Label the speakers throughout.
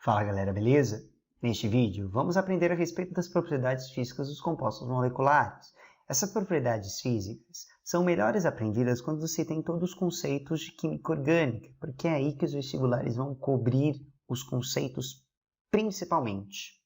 Speaker 1: Fala galera, beleza? Neste vídeo, vamos aprender a respeito das propriedades físicas dos compostos moleculares. Essas propriedades físicas são melhores aprendidas quando você tem todos os conceitos de química orgânica, porque é aí que os vestibulares vão cobrir os conceitos principalmente.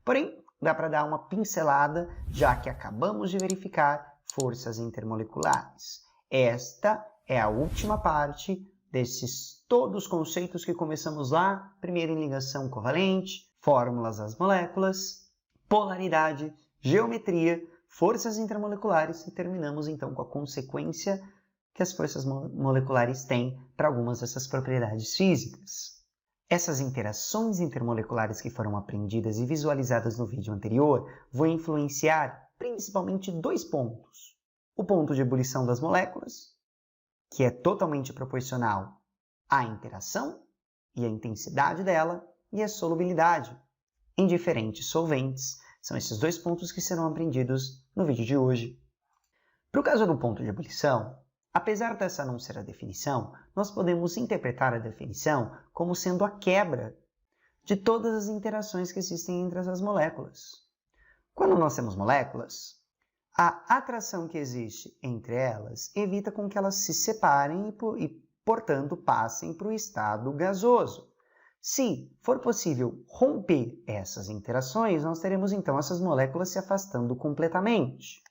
Speaker 1: Porém, dá para dar uma pincelada, já que acabamos de verificar forças intermoleculares. Esta é a última parte desses todos os conceitos que começamos lá, primeiro em ligação covalente, fórmulas das moléculas, polaridade, geometria, forças intermoleculares e terminamos então com a consequência que as forças moleculares têm para algumas dessas propriedades físicas. Essas interações intermoleculares que foram aprendidas e visualizadas no vídeo anterior vão influenciar principalmente dois pontos. O ponto de ebulição das moléculas, que é totalmente proporcional à interação e à intensidade dela, e a solubilidade em diferentes solventes. São esses dois pontos que serão aprendidos no vídeo de hoje. Para o caso do ponto de ebulição, apesar dessa não ser a definição, nós podemos interpretar a definição como sendo a quebra de todas as interações que existem entre as moléculas. Quando nós temos moléculas, a atração que existe entre elas evita com que elas se separem e portanto, passem para o estado gasoso. Se for possível romper essas interações, nós teremos então essas moléculas se afastando completamente.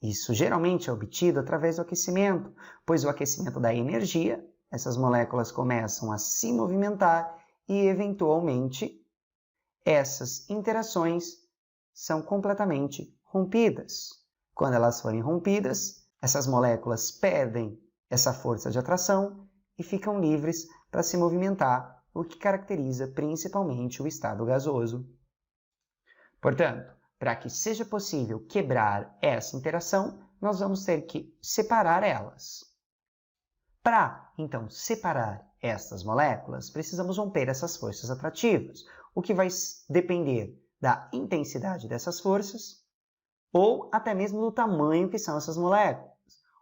Speaker 1: Isso geralmente é obtido através do aquecimento, pois o aquecimento dá energia, essas moléculas começam a se movimentar e, eventualmente, essas interações são completamente rompidas. Quando elas forem rompidas, essas moléculas perdem essa força de atração e ficam livres para se movimentar, o que caracteriza principalmente o estado gasoso. Portanto, para que seja possível quebrar essa interação, nós vamos ter que separar elas. Para, então, separar estas moléculas, precisamos romper essas forças atrativas, o que vai depender da intensidade dessas forças ou até mesmo do tamanho que são essas moléculas,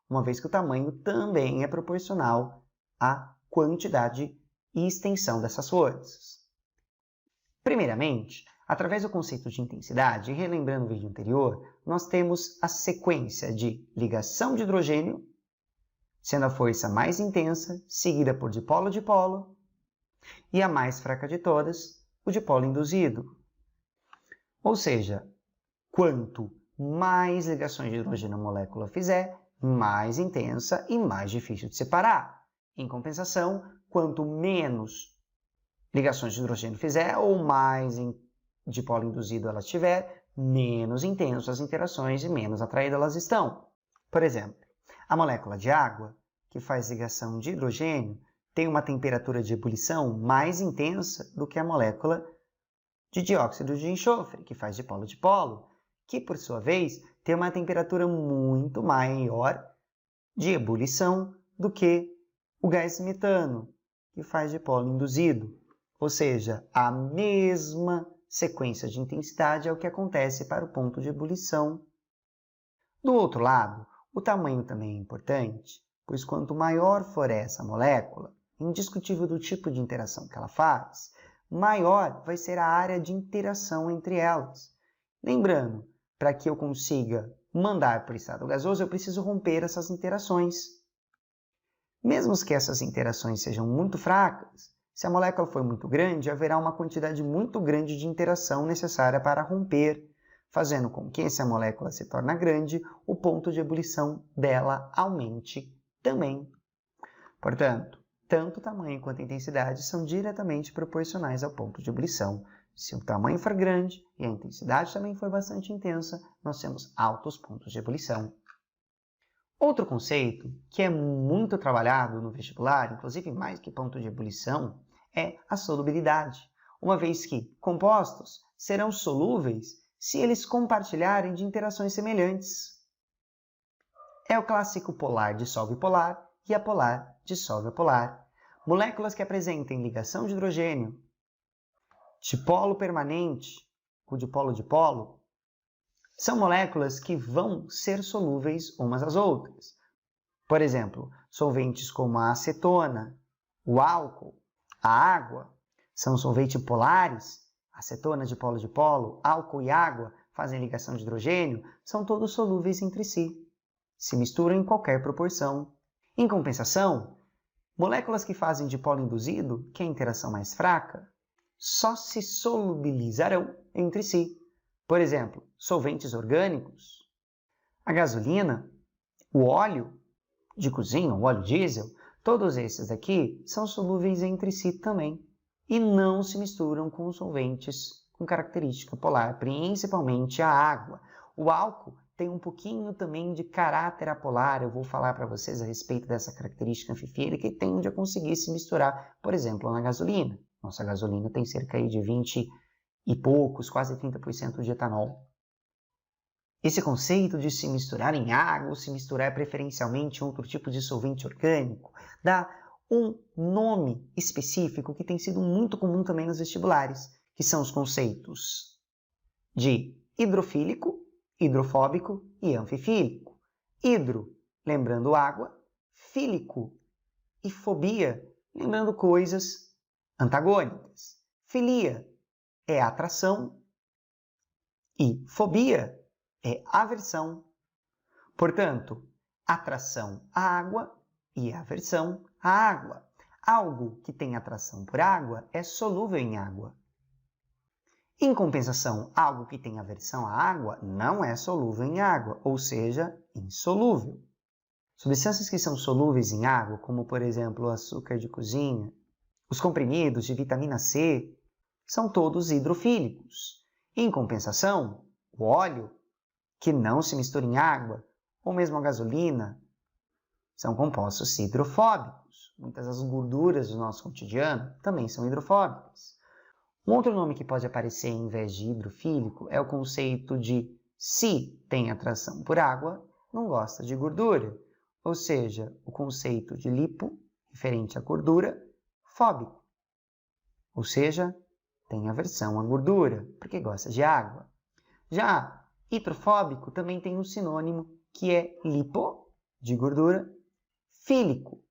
Speaker 1: uma vez que o tamanho também é proporcional à quantidade e extensão dessas forças. Primeiramente, através do conceito de intensidade, e relembrando o vídeo anterior, nós temos a sequência de ligação de hidrogênio, sendo a força mais intensa, seguida por dipolo-dipolo, e a mais fraca de todas, o dipolo induzido. Ou seja, quanto mais ligações de hidrogênio a molécula fizer, mais intensa e mais difícil de separar. Em compensação, quanto menos ligações de hidrogênio fizer ou mais dipolo induzido ela tiver, menos intensas as interações e menos atraídas elas estão. Por exemplo, a molécula de água, que faz ligação de hidrogênio, tem uma temperatura de ebulição mais intensa do que a molécula de dióxido de enxofre, que faz dipolo-dipolo, que, por sua vez, tem uma temperatura muito maior de ebulição do que o gás metano, que faz dipolo induzido. Ou seja, a mesma sequência de intensidade é o que acontece para o ponto de ebulição. Do outro lado, o tamanho também é importante, pois quanto maior for essa molécula, indiscutível do tipo de interação que ela faz, maior vai ser a área de interação entre elas. Lembrando, para que eu consiga mandar para o estado gasoso, eu preciso romper essas interações. Mesmo que essas interações sejam muito fracas, se a molécula for muito grande, haverá uma quantidade muito grande de interação necessária para romper, fazendo com que, se a molécula se torna grande, o ponto de ebulição dela aumente também. Portanto, tanto o tamanho quanto a intensidade são diretamente proporcionais ao ponto de ebulição. Se o tamanho for grande e a intensidade também for bastante intensa, nós temos altos pontos de ebulição. Outro conceito que é muito trabalhado no vestibular, inclusive mais que ponto de ebulição, é a solubilidade, uma vez que compostos serão solúveis se eles compartilharem de interações semelhantes. É o clássico polar dissolve polar e apolar dissolve apolar. Moléculas que apresentem ligação de hidrogênio, dipolo permanente, o dipolo-dipolo, são moléculas que vão ser solúveis umas às outras. Por exemplo, solventes como a acetona, o álcool, a água, são solventes polares, acetona de polo, álcool e água fazem ligação de hidrogênio, são todos solúveis entre si. Se misturam em qualquer proporção. Em compensação, moléculas que fazem dipolo induzido, que é a interação mais fraca, só se solubilizarão entre si. Por exemplo, solventes orgânicos, a gasolina, o óleo de cozinha, o óleo diesel, todos esses aqui são solúveis entre si também e não se misturam com os solventes com característica polar, principalmente a água. O álcool tem um pouquinho também de caráter apolar, eu vou falar para vocês a respeito dessa característica anfifílica que tende a conseguir se misturar, por exemplo, na gasolina. Nossa gasolina tem cerca de 20 e poucos, quase 30% de etanol. Esse conceito de se misturar em água ou se misturar preferencialmente em outro tipo de solvente orgânico dá um nome específico que tem sido muito comum também nos vestibulares, que são os conceitos de hidrofílico, hidrofóbico e anfifílico. Hidro, lembrando água, fílico e fobia, lembrando coisas antagônicas. Filia é atração e fobia é aversão. Portanto, atração à água e aversão à água. Algo que tem atração por água é solúvel em água. Em compensação, algo que tem aversão à água não é solúvel em água, ou seja, insolúvel. Substâncias que são solúveis em água, como por exemplo o açúcar de cozinha, os comprimidos de vitamina C, são todos hidrofílicos. Em compensação, o óleo, que não se mistura em água, ou mesmo a gasolina, são compostos hidrofóbicos. Muitas das gorduras do nosso cotidiano também são hidrofóbicas. Um outro nome que pode aparecer em vez de hidrofílico é o conceito de se tem atração por água, não gosta de gordura. Ou seja, o conceito de lipo, referente à gordura, fóbico. Ou seja, tem aversão à gordura, porque gosta de água. Já hidrofóbico também tem um sinônimo que é lipo, de gordura, fílico.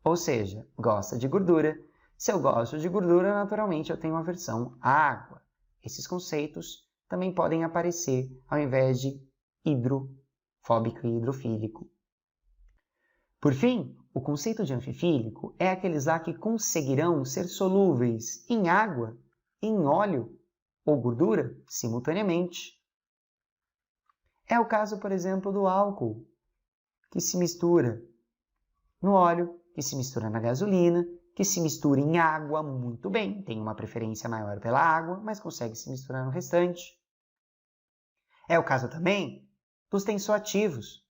Speaker 1: Ou seja, gosta de gordura. Se eu gosto de gordura, naturalmente eu tenho aversão à água. Esses conceitos também podem aparecer ao invés de hidrofóbico e hidrofílico. Por fim, o conceito de anfifílico é aqueles lá que conseguirão ser solúveis em água, em óleo ou gordura simultaneamente. É o caso, por exemplo, do álcool, que se mistura no óleo, que se mistura na gasolina, que se mistura em água muito bem, tem uma preferência maior pela água, mas consegue se misturar no restante. É o caso também dos tensoativos,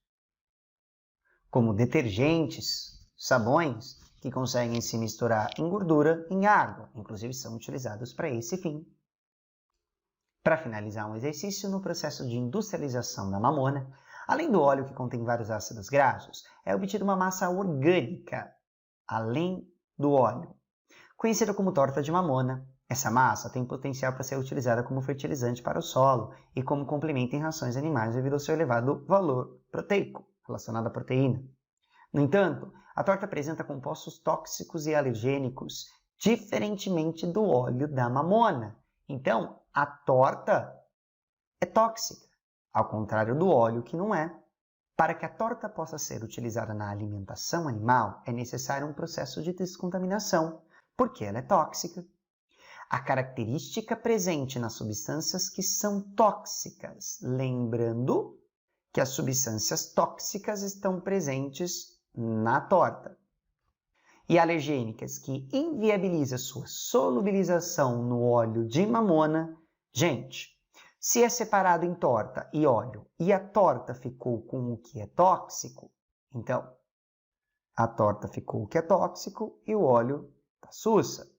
Speaker 1: como detergentes, sabões, que conseguem se misturar em gordura, em água, inclusive são utilizados para esse fim. Para finalizar um exercício, no processo de industrialização da mamona, além do óleo que contém vários ácidos graxos, é obtida uma massa orgânica, além do óleo, conhecida como torta de mamona. Essa massa tem potencial para ser utilizada como fertilizante para o solo e como complemento em rações animais devido ao seu elevado valor proteico relacionado à proteína. No entanto, a torta apresenta compostos tóxicos e alergênicos, diferentemente do óleo da mamona. Então, a torta é tóxica, ao contrário do óleo que não é. Para que a torta possa ser utilizada na alimentação animal, é necessário um processo de descontaminação, porque ela é tóxica. A característica presente nas substâncias que são tóxicas, lembrando que as substâncias tóxicas estão presentes na torta. E alergênicas que inviabilizam sua solubilização no óleo de mamona. Gente, se é separado em torta e óleo e a torta ficou com o que é tóxico, então a torta ficou o que é tóxico e o óleo está sussa.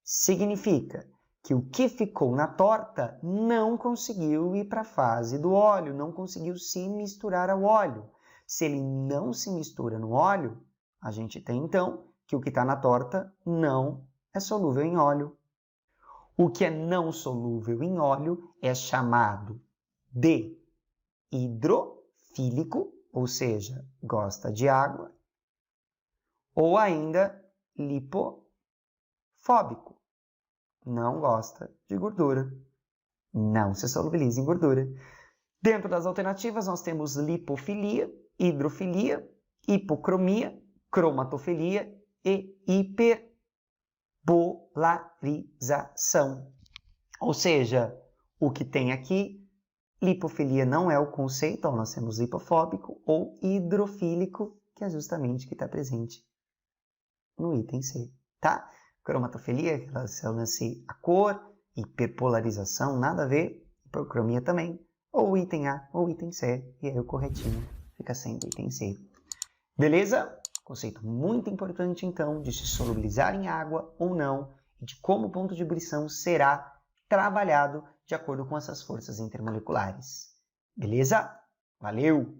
Speaker 1: Significa que o que ficou na torta não conseguiu ir para a fase do óleo, não conseguiu se misturar ao óleo. Se ele não se mistura no óleo, a gente tem então que o que está na torta não é solúvel em óleo. O que é não solúvel em óleo é chamado de hidrofílico, ou seja, gosta de água, ou ainda lipofóbico, Fóbico. Não gosta de gordura. Não se solubiliza em gordura. Dentro das alternativas, nós temos lipofilia, hidrofilia, hipocromia, cromatofilia e hiperbolarização. Ou seja, o que tem aqui, lipofilia não é o conceito, então nós temos lipofóbico ou hidrofílico, que é justamente o que está presente no item C, tá? Cromatofilia, relaciona-se a cor, hiperpolarização, nada a ver, hipocromia também, ou item A ou item C, e aí o corretinho fica sendo item C. Beleza? Conceito muito importante, então, de se solubilizar em água ou não, e de como o ponto de ebulição será trabalhado de acordo com essas forças intermoleculares. Beleza? Valeu!